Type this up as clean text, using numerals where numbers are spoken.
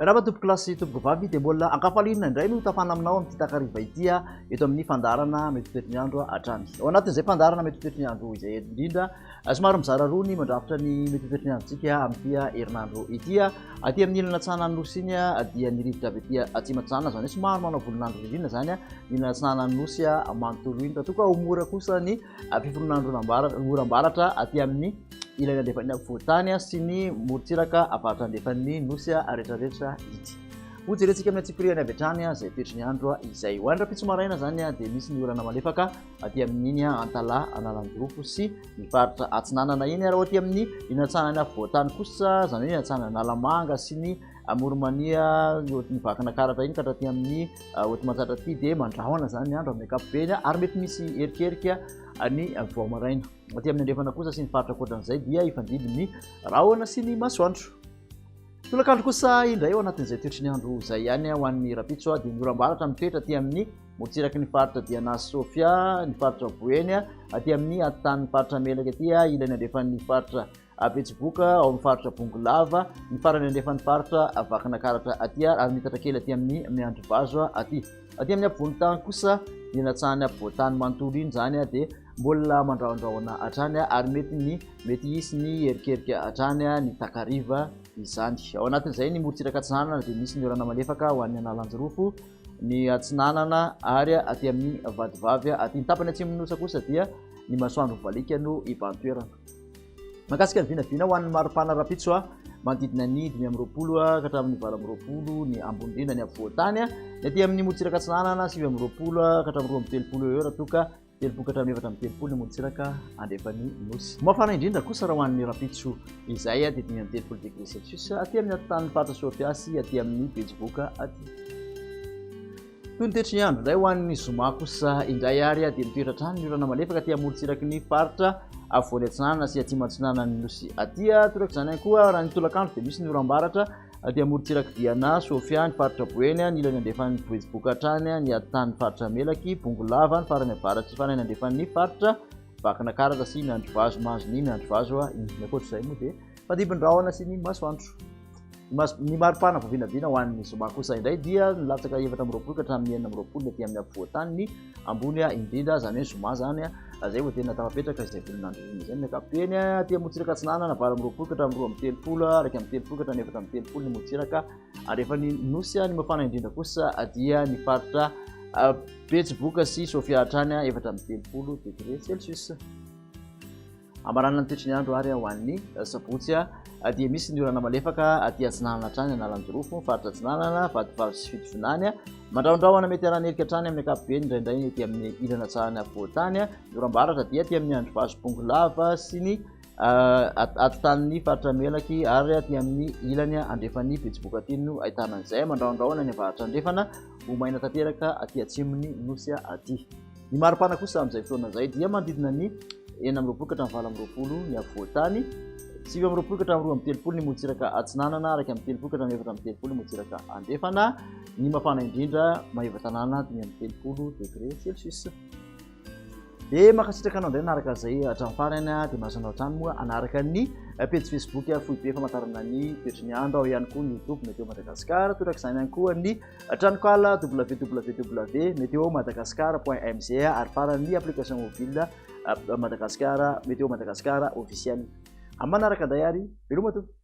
raha tompoko lasy tompoko vavy dia mbola ankafalinina indray no tafana aminao amin'ny takariva ity eto amin'ny fandarana mety toetriny andro hatrany. Ao anatin'izay fandarana mety toetriny andro izay indrindra somary mizara roa ny mandrafitra ny mety toetriny androntsika amin'ity herinandro ity aty amin'ny ilana tsanany nosy iny dia ny rivotra avy aty atsimatsanana zany hoe somary manao volonandro rindrina zany ny ilana tsanany nosy manontolo iny toka ho mora kosa ny fiforonandro oram-baratra aty amin'ny ilany andefan'ny afovoantany sy ny morontsiraka avaratra andefan'ny nosy rehetrarehetra ity. Hojerentsika amin'ny atsipiriany avy hatrany izay toetriny andro izay ho andra-pitso maraina zany dia misy ny orana malefaka aty amin'iny Antala Analandrofo sy ny faritra Atsinanana iny raha aty amin'ny inatsanany afovoantany kosa zany hoe inatsanany Nalamanga sy ny Moromania ny vakana karatra iny ka hatraty amin'ny Otmatsatra aty dia mandrahona zany ny andro amin'ny ankapobeny ary mety misy erikerika ny vao maraina. Aty amin'ny andrefana kosa sy ny faritra koatran'izay dia ifandidy ny rahona sy ny masoandro. Tolakandro kosa indray ao anatin'izay toetriny andro izay ihany ho an'ny rapitso dia ny oram-baratra mitoetra aty amin'ny morontsiraky ny faritra Dianas Sofia, ny faritra Boeny aty amin'ny antan'ny faritra Melaka aty ilany andefan'ny faritra Betsiboka ao amin'ny faritra Bongolava, ny farany andefan'ny faritra vakana karatra aty ary mitatra kely aty amin'ny Miandrivazo aty. Aty amin'ny apovoan'ny tany kosa ny natsahany apovoantany manontolo iny zany dia mbola mandrahondrahona hatrany ary mety hisy ny erikerika hatrany ny takariva izany. Ao anatin'izay ny morontsiraka Atsinanana dia misy ny orana malefaka ho an'ny Analanjorofo, ny Atsinanana ary aty amin'ny Vadivavy aty ny tapany atsimon'ny nosy kosa dia ny masoandro valika no ibantoerana. Mahakasika ny vinavina ho an'ny maripana rapitso manodidina ny 520 ka hatramin'ny 820 ny ambony indrindra ny afovoantany ny aty amin'ny morontsiraka Atsinanana 720 ka hatramin'ny 12 eo raha toka 7 ka hatramin'ny 730 ny morontsiraka andefan'ny nosy. Mafana indrindra kosa raha ho an'ny rapitso izay dia 30 degré Celsius aty amin'ny antan'ny faritra Sofia sy aty amin'ny Betsiboka aty. Toy ny toetriny andro indray ho an'ny Zoma kosa indray ary dia mitoetra hatrany ny orana malefaka aty amorontsiraky ny faritra afovoany Atsinanana sy atsimatsinanany nosy aty toraka izany ihany koa raha ny tolakandro dia misy ny oram-baratra aty amorontsiraky Diana Sofia, ny faritra Boeny, ny ilany andefan'ny Betsiboka hatrany, ny antan'ny faritra Melaky, Bongolava, ny farany avaratry sy farany andefan'ny faritra vakana karatra sy Miandrivazo ny Miandrivazo iny ankoatr'izay moa dia fandimby-drahona sy ny masoandro. Ny maripana voavinavina ho an'ny Zoma kosa indray dia nilatsaka 720 ka hatramin'ny 920 aty amin'ny afovoantany ny ambony indrindra zany hoe Zoma zany izay vao tena tafapetraka izay volonandro izay ny ankapobeny aty amorontsiraka Atsinanana 920 ka hatramin'ny 12 araka amin'ny 30 ka hatramin'ny 730 ny morontsiraka arefan'ny nosy. Ny mafana indrindra kosa dia ny faritra Betsiboka sy Sofia hatrany 430 degré Celsius. Amaranana ny toetriny andro ary ho an'ny Sabotsy dia misy ny orana malefaka aty Atsinanana hatrany Analanjorofo, faritra Atsinanana, Vadivavy sy Fitondrany mandrahondrahona mety haranerika hatrany amin'ny ankapobeny indraindray aty amin'ny ilana tsahany afovoantany. Ny oram-baratra dia aty amin'ny Andrivazo, Bongolava sy ny atan'ny faritra Melaky ary aty amin'ny ilany andefan'ny Betsiboka aty no ahitana an'izay mandrahondrahona ny avaratra andefana ho maina tanteraka aty atsimon'ny nosy aty. Ny maripana kosa amin'izay fotoana izay dia manodidina ny 920 ka hatramin'ny 820 ny afovoantany, 720 ka hatramin'ny 230 ny morontsiraka Atsinanana araka amin'ny 30 ka hatramin'ny 730 ny morontsiraka andefana. Ny mafana indrindra maheva tanàna 30 degré Celsius. Dia makasitraka anao indray anaraka izay hatramin'ny farany dia mahasanao hatrany moa anaraka ny page Facebook Foibe famantarana ny toetriny andro, ao ihany koa ny YouTube Météo Madagasikara, toeraka izany ihany koa ny tranokala www.meteomadagascar.mz ary farany ny application mobile Madagasikara Météo Madagasikara officiel. Amin'ny manaraka indray ary veloma tompoko.